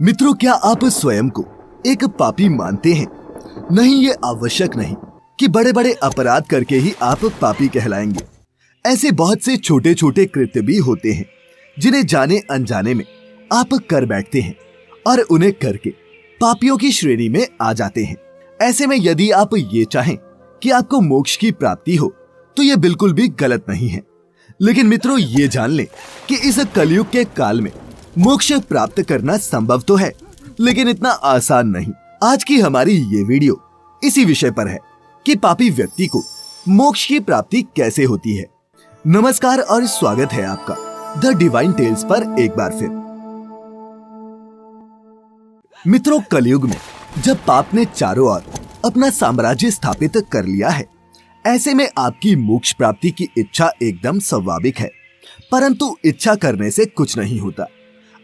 मित्रों, क्या आप स्वयं को एक पापी मानते हैं? नहीं, ये आवश्यक नहीं कि बड़े बड़े अपराध करके ही आप पापी कहलाएंगे। ऐसे बहुत से छोटे छोटे कृत्य भी होते हैं जिन्हें जाने अनजाने में आप कर बैठते हैं और उन्हें करके पापियों की श्रेणी में आ जाते हैं। ऐसे में यदि आप ये चाहें कि आपको मोक्ष की प्राप्ति हो तो ये बिल्कुल भी गलत नहीं है। लेकिन मित्रों, ये जान लें कि इस कलयुग के काल में मोक्ष प्राप्त करना संभव तो है, लेकिन इतना आसान नहीं। आज की हमारी ये वीडियो इसी विषय पर है कि पापी व्यक्ति को मोक्ष की प्राप्ति कैसे होती है। नमस्कार और स्वागत है आपका द डिवाइन टेल्स पर एक बार फिर। मित्रों, कलयुग में जब पाप ने चारों ओर अपना साम्राज्य स्थापित कर लिया है, ऐसे में आपकी मोक्ष प्राप्ति की इच्छा एकदम स्वाभाविक है, परंतु इच्छा करने से कुछ नहीं होता।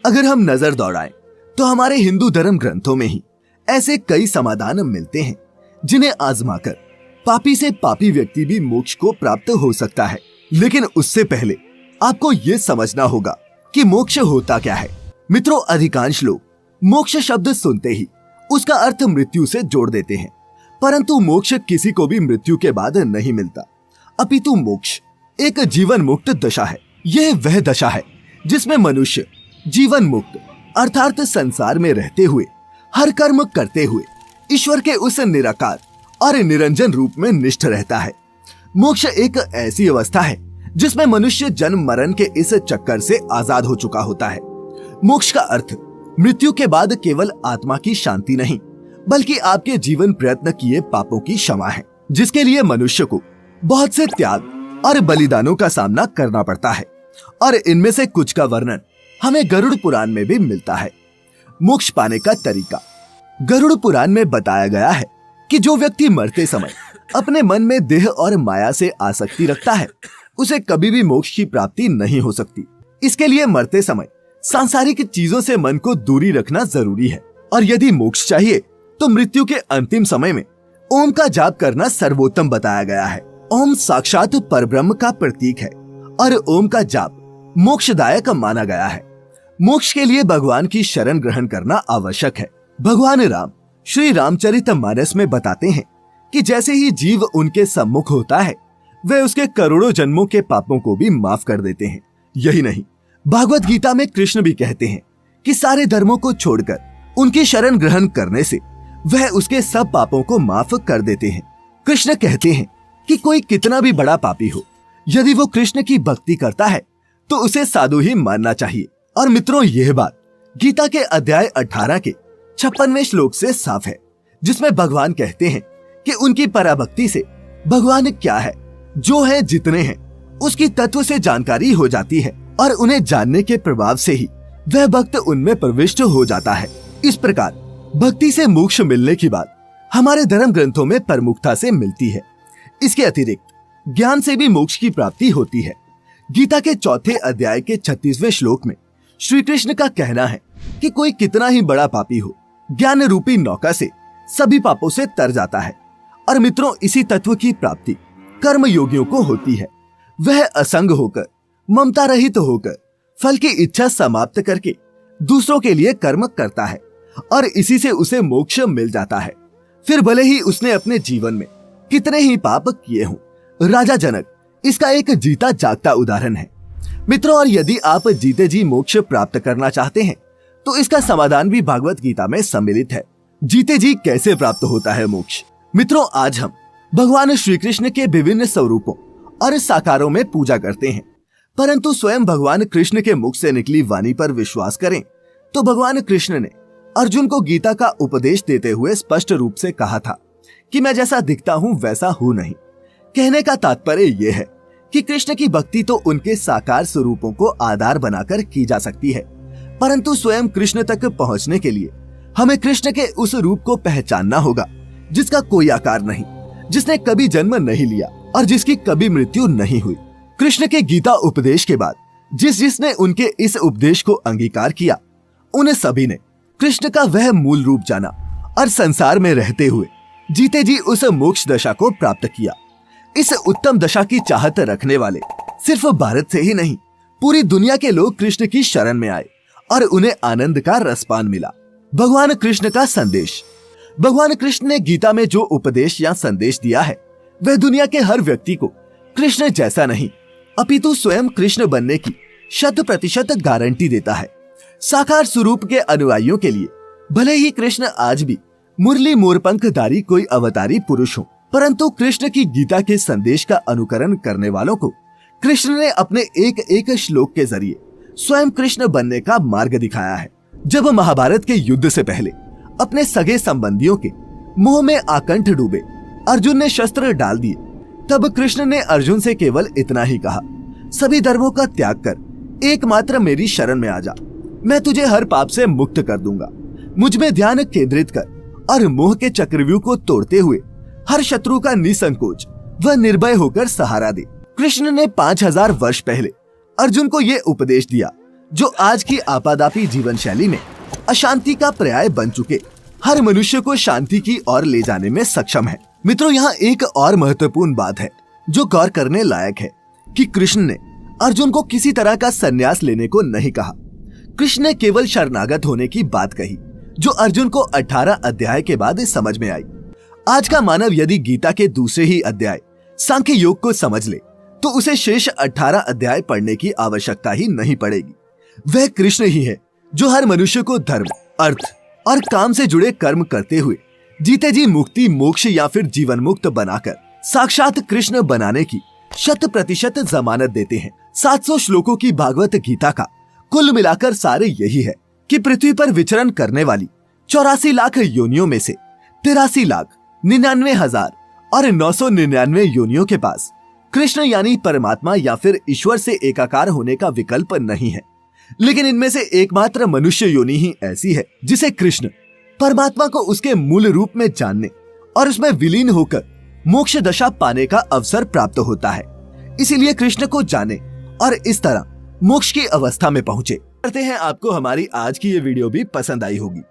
अगर हम नजर दौड़ाएं तो हमारे हिंदू धर्म ग्रंथों में ही ऐसे कई समाधान मिलते हैं जिन्हें आजमाकर पापी से पापी व्यक्ति भी मोक्ष को प्राप्त हो सकता है। लेकिन उससे पहले आपको ये समझना होगा कि मोक्ष होता क्या है। मित्रों, अधिकांश लोग मोक्ष शब्द सुनते ही उसका अर्थ मृत्यु से जोड़ देते हैं, परंतु मोक्ष किसी को भी मृत्यु के बाद नहीं मिलता, अपितु मोक्ष एक जीवन मुक्त दशा है। यह वह दशा है जिसमें मनुष्य जीवन मुक्त अर्थात संसार में रहते हुए हर कर्म करते हुए ईश्वर के उस निराकार और निरंजन रूप में निष्ठ रहता है। मोक्ष एक ऐसी अवस्था है जिसमें मनुष्य जन्म मरण के इस चक्कर से आजाद हो चुका होता है। मोक्ष का अर्थ मृत्यु के बाद केवल आत्मा की शांति नहीं, बल्कि आपके जीवन प्रयत्न किए पापों की क्षमा है, जिसके लिए मनुष्य को बहुत से त्याग और बलिदानों का सामना करना पड़ता है। और इनमें से कुछ का वर्णन हमें गरुड़ पुराण में भी मिलता है। मोक्ष पाने का तरीका गरुड़ पुराण में बताया गया है कि जो व्यक्ति मरते समय अपने मन में देह और माया से आसक्ति रखता है, उसे कभी भी मोक्ष की प्राप्ति नहीं हो सकती। इसके लिए मरते समय सांसारिक चीजों से मन को दूरी रखना जरूरी है। और यदि मोक्ष चाहिए तो मृत्यु के अंतिम समय में ओम का जाप करना सर्वोत्तम बताया गया है। ओम साक्षात परब्रह्म का प्रतीक है और ओम का जाप मोक्षदायक माना गया है। मोक्ष के लिए भगवान की शरण ग्रहण करना आवश्यक है। भगवान राम श्री रामचरितमानस में बताते हैं कि जैसे ही जीव उनके सम्मुख होता है, वे उसके करोड़ों जन्मों के पापों को भी माफ कर देते हैं। यही नहीं, भागवत गीता में कृष्ण भी कहते हैं कि सारे धर्मों को छोड़कर उनकी शरण ग्रहण करने से वह उसके सब पापों को माफ कर देते हैं। कृष्ण कहते हैं कि कोई कितना भी बड़ा पापी हो, यदि वो कृष्ण की भक्ति करता है तो उसे साधु ही मानना चाहिए। और मित्रों, यह बात गीता के अध्याय 18 के 56वें श्लोक से साफ है, जिसमें भगवान कहते हैं कि उनकी पराभक्ति से भगवान क्या है, जो है जितने हैं, उसकी तत्व से जानकारी हो जाती है और उन्हें जानने के प्रभाव से ही वह भक्त उनमें प्रविष्ट हो जाता है। इस प्रकार भक्ति से मोक्ष मिलने की बात हमारे धर्म ग्रंथों में प्रमुखता से मिलती है। इसके अतिरिक्त ज्ञान से भी मोक्ष की प्राप्ति होती है। गीता के 4 अध्याय के 36वें श्लोक में श्री कृष्ण का कहना है कि कोई कितना ही बड़ा पापी हो, ज्ञान रूपी नौका से सभी पापों से तर जाता है। और मित्रों, इसी तत्व की प्राप्ति कर्म योगियों को होती है। वह असंग होकर, ममता रहित होकर, फल की इच्छा समाप्त करके दूसरों के लिए कर्म करता है और इसी से उसे मोक्ष मिल जाता है। फिर भले ही उसने अपने जीवन में कितने ही पाप किए हों। राजा जनक इसका एक जीता जागता उदाहरण है। मित्रों, और यदि आप जीते जी मोक्ष प्राप्त करना चाहते हैं तो इसका समाधान भी भागवत गीता में सम्मिलित है। जीते जी कैसे प्राप्त होता है मोक्ष? मित्रों, आज हम भगवान श्री कृष्ण के विभिन्न स्वरूपों और साकारों में पूजा करते हैं, परंतु स्वयं भगवान कृष्ण के मुख से निकली वाणी पर विश्वास करें तो भगवान कृष्ण ने अर्जुन को गीता का उपदेश देते हुए स्पष्ट रूप से कहा था कि मैं जैसा दिखता हूँ वैसा हूँ नहीं। कहने का तात्पर्य यह है कि कृष्ण की भक्ति तो उनके साकार स्वरूपों को आधार बनाकर की जा सकती है, परंतु स्वयं कृष्ण तक पहुंचने के लिए हमें कृष्ण के उस रूप को पहचानना होगा जिसका कोई आकार नहीं, जिसने कभी जन्म नहीं लिया और जिसकी कभी मृत्यु नहीं हुई। कृष्ण के गीता उपदेश के बाद जिसने उनके इस उपदेश को अंगीकार किया, उन सभी ने कृष्ण का वह मूल रूप जाना और संसार में रहते हुए जीते जी उस मोक्ष दशा को प्राप्त किया। इस उत्तम दशा की चाहत रखने वाले सिर्फ भारत से ही नहीं, पूरी दुनिया के लोग कृष्ण की शरण में आए और उन्हें आनंद का रसपान मिला। भगवान कृष्ण का संदेश। भगवान कृष्ण ने गीता में जो उपदेश या संदेश दिया है वह दुनिया के हर व्यक्ति को कृष्ण जैसा नहीं अपितु स्वयं कृष्ण बनने की 100% गारंटी देता है। साकार स्वरूप के अनुयायियों के लिए भले ही कृष्ण आज भी मुरली मोरपंखधारी कोई अवतारी पुरुष हो, परंतु कृष्ण की गीता के संदेश का अनुकरण करने वालों को कृष्ण ने अपने एक एक श्लोक के जरिए स्वयं कृष्ण बनने का मार्ग दिखाया है। जब महाभारत के युद्ध से पहले अपने सगे संबंधियों के मोह में आकंठ डूबे अर्जुन ने शस्त्र डाल दिए, तब कृष्ण ने अर्जुन से केवल इतना ही कहा, सभी धर्मों का त्याग कर एकमात्र मेरी शरण में आ जा, मैं तुझे हर पाप से मुक्त कर दूंगा। मुझ में ध्यान केंद्रित कर और मोह के चक्रव्यूह को तोड़ते हुए हर शत्रु का निसंकोच व निर्भय होकर सहारा दे। कृष्ण ने 5000 वर्ष पहले अर्जुन को ये उपदेश दिया जो आज की आपादापी जीवन शैली में अशांति का पर्याय बन चुके हर मनुष्य को शांति की ओर ले जाने में सक्षम है। मित्रों, यहाँ एक और महत्वपूर्ण बात है जो गौर करने लायक है कि कृष्ण ने अर्जुन को किसी तरह का संन्यास लेने को नहीं कहा। कृष्ण ने केवल शरणागत होने की बात कही जो अर्जुन को 18 अध्याय के बाद समझ में आई। आज का मानव यदि गीता के दूसरे ही अध्याय सांख्य योग को समझ ले तो उसे शेष 18 अध्याय पढ़ने की आवश्यकता ही नहीं पड़ेगी। वह कृष्ण ही है जो हर मनुष्य को धर्म, अर्थ और काम से जुड़े कर्म करते हुए जीते जी मुक्ति, मोक्ष या फिर जीवन मुक्त बनाकर साक्षात कृष्ण बनाने की 100% जमानत देते हैं। 700 श्लोकों की भागवत गीता का कुल मिलाकर सारे यही है कि पृथ्वी पर विचरण करने वाली 84 लाख योनियों में से 83,99,000 और 999 योनियों के पास कृष्ण यानी परमात्मा या फिर ईश्वर से एकाकार होने का विकल्प नहीं है। लेकिन इनमें से एकमात्र मनुष्य योनि ही ऐसी है जिसे कृष्ण परमात्मा को उसके मूल रूप में जानने और उसमें विलीन होकर मोक्ष दशा पाने का अवसर प्राप्त होता है। इसीलिए कृष्ण को जाने और इस तरह मोक्ष की अवस्था में पहुंचे। करते हैं आपको हमारी आज की ये वीडियो भी पसंद आई होगी।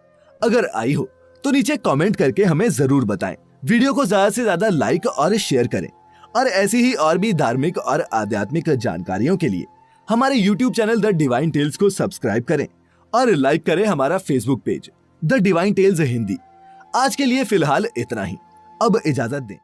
अगर आई हो तो नीचे कमेंट करके हमें जरूर बताएं। वीडियो को ज्यादा से ज्यादा लाइक और शेयर करें और ऐसी ही और भी धार्मिक और आध्यात्मिक जानकारियों के लिए हमारे YouTube channel the divine tales को सब्सक्राइब करें और लाइक करें हमारा Facebook page the divine tales Hindi. आज के लिए फिलहाल इतना ही, अब इजाजत दें।